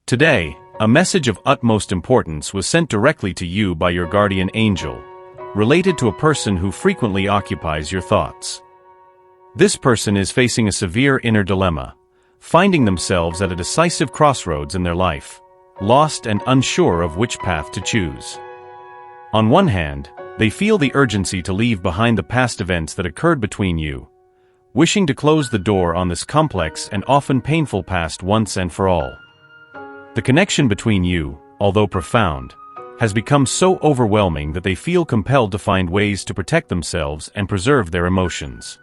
Today, a message of utmost importance was sent directly to you by your guardian angel, related to a person who frequently occupies your thoughts. This person is facing a severe inner dilemma, finding themselves at a decisive crossroads in their life, lost and unsure of which path to choose. On one hand, they feel the urgency to leave behind the past events that occurred between you, wishing to close the door on this complex and often painful past once and for all. The connection between you, although profound, has become so overwhelming that they feel compelled to find ways to protect themselves and preserve their emotions.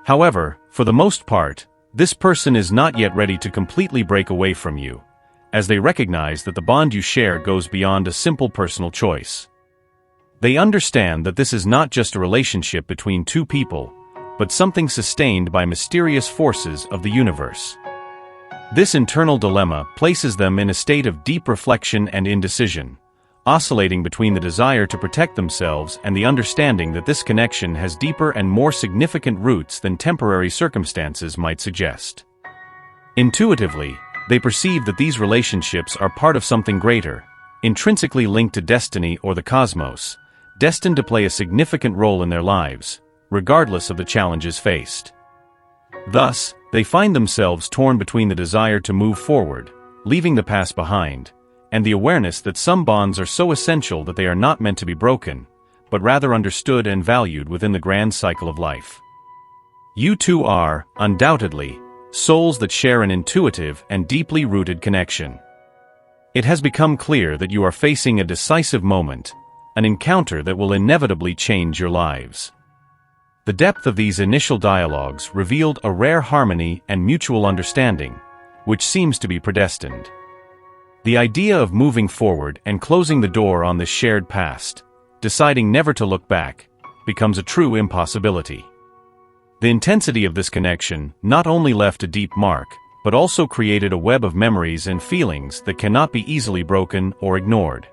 However, for the most part, this person is not yet ready to completely break away from you, as they recognize that the bond you share goes beyond a simple personal choice. They understand that this is not just a relationship between two people, but something sustained by mysterious forces of the universe. This internal dilemma places them in a state of deep reflection and indecision, oscillating between the desire to protect themselves and the understanding that this connection has deeper and more significant roots than temporary circumstances might suggest. Intuitively, they perceive that these relationships are part of something greater, intrinsically linked to destiny or the cosmos, destined to play a significant role in their lives, regardless of the challenges faced. Thus, they find themselves torn between the desire to move forward, leaving the past behind, and the awareness that some bonds are so essential that they are not meant to be broken, but rather understood and valued within the grand cycle of life. You two are, undoubtedly, souls that share an intuitive and deeply rooted connection. It has become clear that you are facing a decisive moment, an encounter that will inevitably change your lives. The depth of these initial dialogues revealed a rare harmony and mutual understanding, which seems to be predestined. The idea of moving forward and closing the door on this shared past, deciding never to look back, becomes a true impossibility. The intensity of this connection not only left a deep mark, but also created a web of memories and feelings that cannot be easily broken or ignored.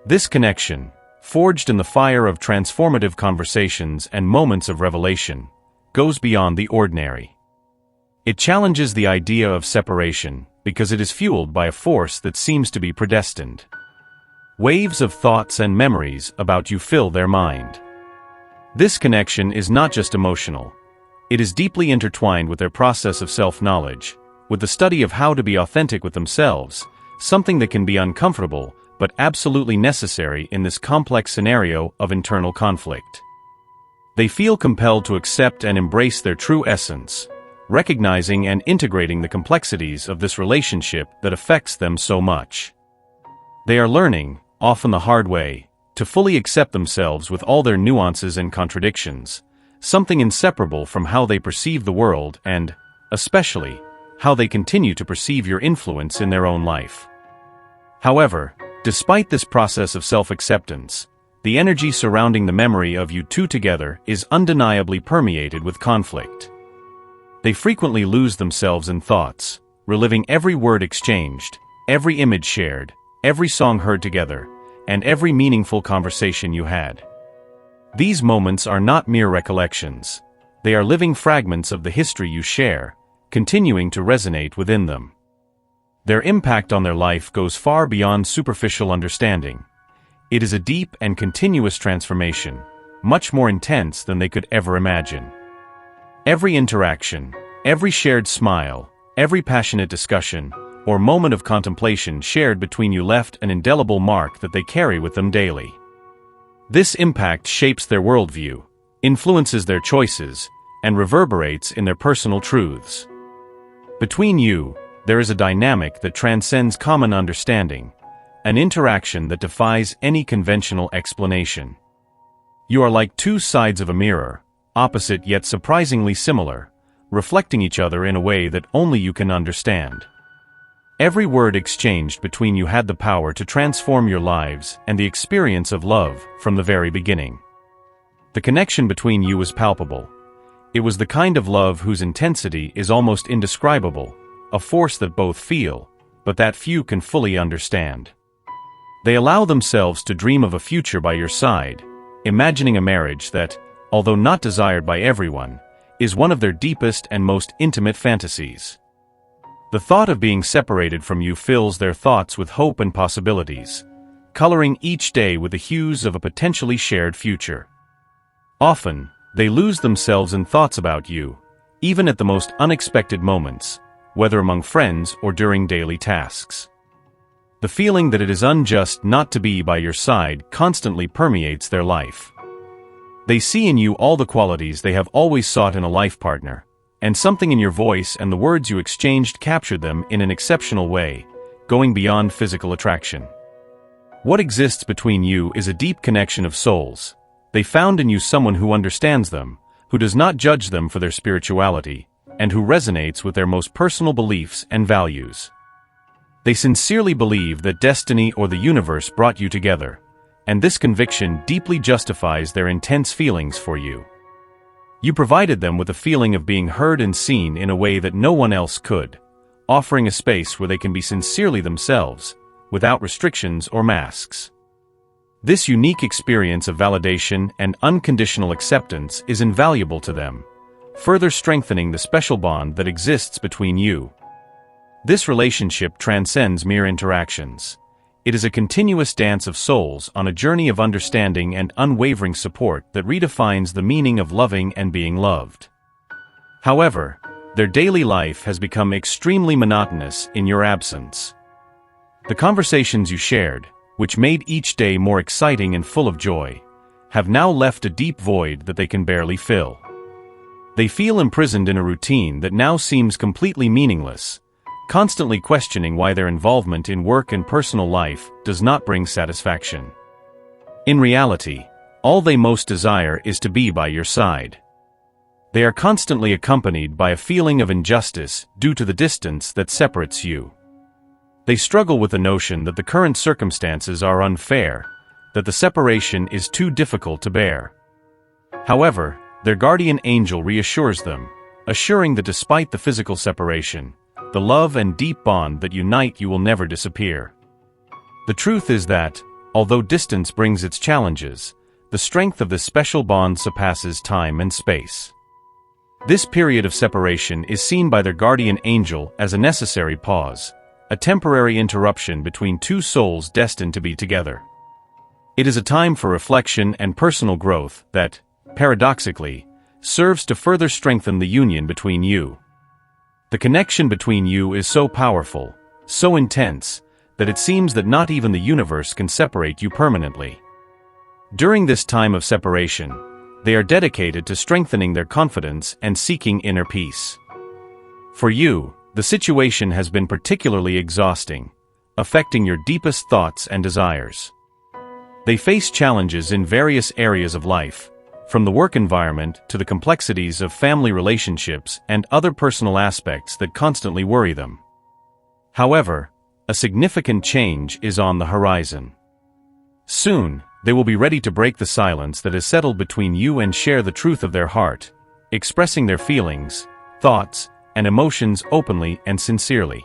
This connection, forged in the fire of transformative conversations and moments of revelation, goes beyond the ordinary. It challenges the idea of separation because it is fueled by a force that seems to be predestined. Waves of thoughts and memories about you fill their mind. This connection is not just emotional. It is deeply intertwined with their process of self-knowledge, with the study of how to be authentic with themselves, something that can be uncomfortable but absolutely necessary in this complex scenario of internal conflict. They feel compelled to accept and embrace their true essence, recognizing and integrating the complexities of this relationship that affects them so much. They are learning, often the hard way, to fully accept themselves with all their nuances and contradictions, something inseparable from how they perceive the world and, especially, how they continue to perceive your influence in their own life. However, despite this process of self-acceptance, the energy surrounding the memory of you two together is undeniably permeated with conflict. They frequently lose themselves in thoughts, reliving every word exchanged, every image shared, every song heard together, and every meaningful conversation you had. These moments are not mere recollections. They are living fragments of the history you share, continuing to resonate within them. Their impact on their life goes far beyond superficial understanding. It is a deep and continuous transformation, much more intense than they could ever imagine. Every interaction, every shared smile, every passionate discussion, or moment of contemplation shared between you left an indelible mark that they carry with them daily. This impact shapes their worldview, influences their choices, and reverberates in their personal truths. Between you, there is a dynamic that transcends common understanding, an interaction that defies any conventional explanation. You are like two sides of a mirror, opposite yet surprisingly similar, reflecting each other in a way that only you can understand. Every word exchanged between you had the power to transform your lives and the experience of love from the very beginning. The connection between you was palpable. It was the kind of love whose intensity is almost indescribable, a force that both feel, but that few can fully understand. They allow themselves to dream of a future by your side, imagining a marriage that, although not desired by everyone, is one of their deepest and most intimate fantasies. The thought of being separated from you fills their thoughts with hope and possibilities, coloring each day with the hues of a potentially shared future. Often, they lose themselves in thoughts about you, even at the most unexpected moments, whether among friends or during daily tasks. The feeling that it is unjust not to be by your side constantly permeates their life. They see in you all the qualities they have always sought in a life partner, and something in your voice and the words you exchanged captured them in an exceptional way, going beyond physical attraction. What exists between you is a deep connection of souls. They found in you someone who understands them, who does not judge them for their spirituality, and who resonates with their most personal beliefs and values. They sincerely believe that destiny or the universe brought you together, and this conviction deeply justifies their intense feelings for you. You provided them with a feeling of being heard and seen in a way that no one else could, offering a space where they can be sincerely themselves, without restrictions or masks. This unique experience of validation and unconditional acceptance is invaluable to them, further strengthening the special bond that exists between you. This relationship transcends mere interactions. It is a continuous dance of souls on a journey of understanding and unwavering support that redefines the meaning of loving and being loved. However, their daily life has become extremely monotonous in your absence. The conversations you shared, which made each day more exciting and full of joy, have now left a deep void that they can barely fill. They feel imprisoned in a routine that now seems completely meaningless, constantly questioning why their involvement in work and personal life does not bring satisfaction. In reality, all they most desire is to be by your side. They are constantly accompanied by a feeling of injustice due to the distance that separates you. They struggle with the notion that the current circumstances are unfair, that the separation is too difficult to bear. However, their guardian angel reassures them, assuring that despite the physical separation, the love and deep bond that unite you will never disappear. The truth is that, although distance brings its challenges, the strength of this special bond surpasses time and space. This period of separation is seen by their guardian angel as a necessary pause, a temporary interruption between two souls destined to be together. It is a time for reflection and personal growth that, paradoxically, serves to further strengthen the union between you. The connection between you is so powerful, so intense, that it seems that not even the universe can separate you permanently. During this time of separation, they are dedicated to strengthening their confidence and seeking inner peace. For you, the situation has been particularly exhausting, affecting your deepest thoughts and desires. They face challenges in various areas of life, from the work environment to the complexities of family relationships and other personal aspects that constantly worry them. However, a significant change is on the horizon. Soon, they will be ready to break the silence that has settled between you and share the truth of their heart, expressing their feelings, thoughts, and emotions openly and sincerely.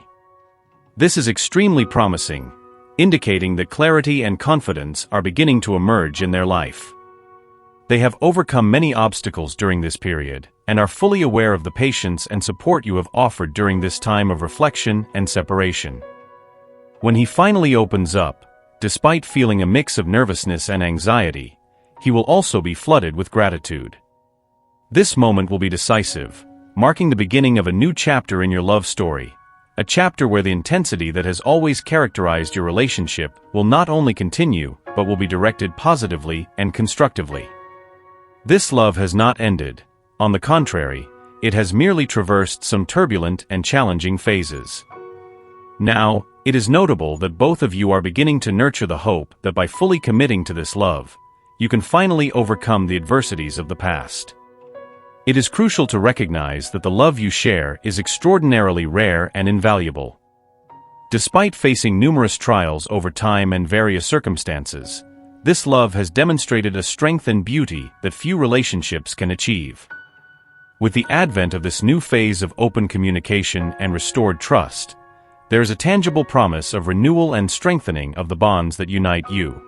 This is extremely promising, indicating that clarity and confidence are beginning to emerge in their life. They have overcome many obstacles during this period, and are fully aware of the patience and support you have offered during this time of reflection and separation. When he finally opens up, despite feeling a mix of nervousness and anxiety, he will also be flooded with gratitude. This moment will be decisive, marking the beginning of a new chapter in your love story, a chapter where the intensity that has always characterized your relationship will not only continue, but will be directed positively and constructively. This love has not ended. On the contrary, it has merely traversed some turbulent and challenging phases. Now, it is notable that both of you are beginning to nurture the hope that by fully committing to this love, you can finally overcome the adversities of the past. It is crucial to recognize that the love you share is extraordinarily rare and invaluable. Despite facing numerous trials over time and various circumstances, this love has demonstrated a strength and beauty that few relationships can achieve. With the advent of this new phase of open communication and restored trust, there is a tangible promise of renewal and strengthening of the bonds that unite you.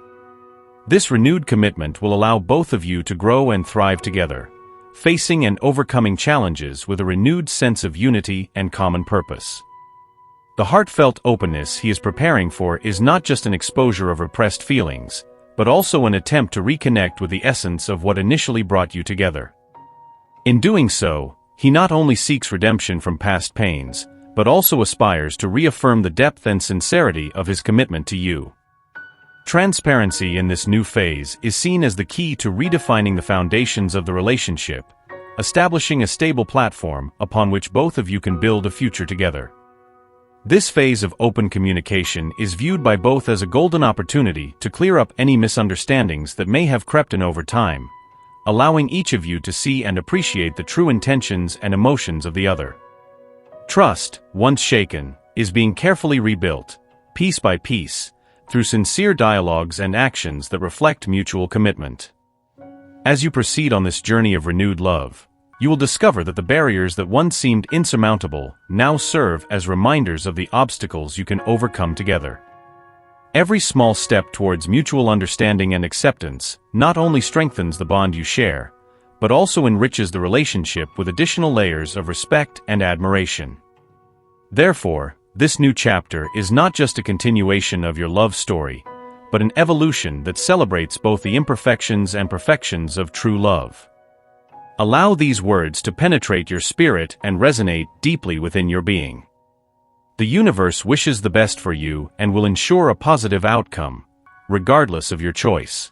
This renewed commitment will allow both of you to grow and thrive together, facing and overcoming challenges with a renewed sense of unity and common purpose. The heartfelt openness he is preparing for is not just an exposure of repressed feelings, but also an attempt to reconnect with the essence of what initially brought you together. In doing so, he not only seeks redemption from past pains, but also aspires to reaffirm the depth and sincerity of his commitment to you. Transparency in this new phase is seen as the key to redefining the foundations of the relationship, establishing a stable platform upon which both of you can build a future together. This phase of open communication is viewed by both as a golden opportunity to clear up any misunderstandings that may have crept in over time, allowing each of you to see and appreciate the true intentions and emotions of the other. Trust, once shaken, is being carefully rebuilt, piece by piece, through sincere dialogues and actions that reflect mutual commitment. As you proceed on this journey of renewed love, you will discover that the barriers that once seemed insurmountable now serve as reminders of the obstacles you can overcome together. Every small step towards mutual understanding and acceptance not only strengthens the bond you share, but also enriches the relationship with additional layers of respect and admiration. Therefore, this new chapter is not just a continuation of your love story, but an evolution that celebrates both the imperfections and perfections of true love. Allow these words to penetrate your spirit and resonate deeply within your being. The universe wishes the best for you and will ensure a positive outcome, regardless of your choice.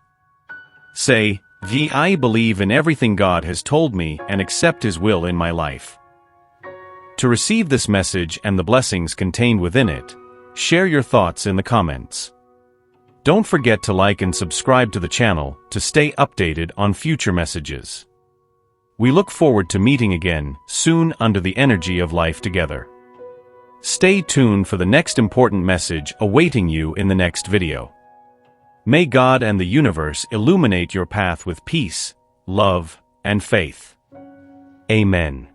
Say, I believe in everything God has told me and accept His will in my life. To receive this message and the blessings contained within it, share your thoughts in the comments. Don't forget to like and subscribe to the channel to stay updated on future messages. We look forward to meeting again soon under the energy of life together. Stay tuned for the next important message awaiting you in the next video. May God and the universe illuminate your path with peace, love, and faith. Amen.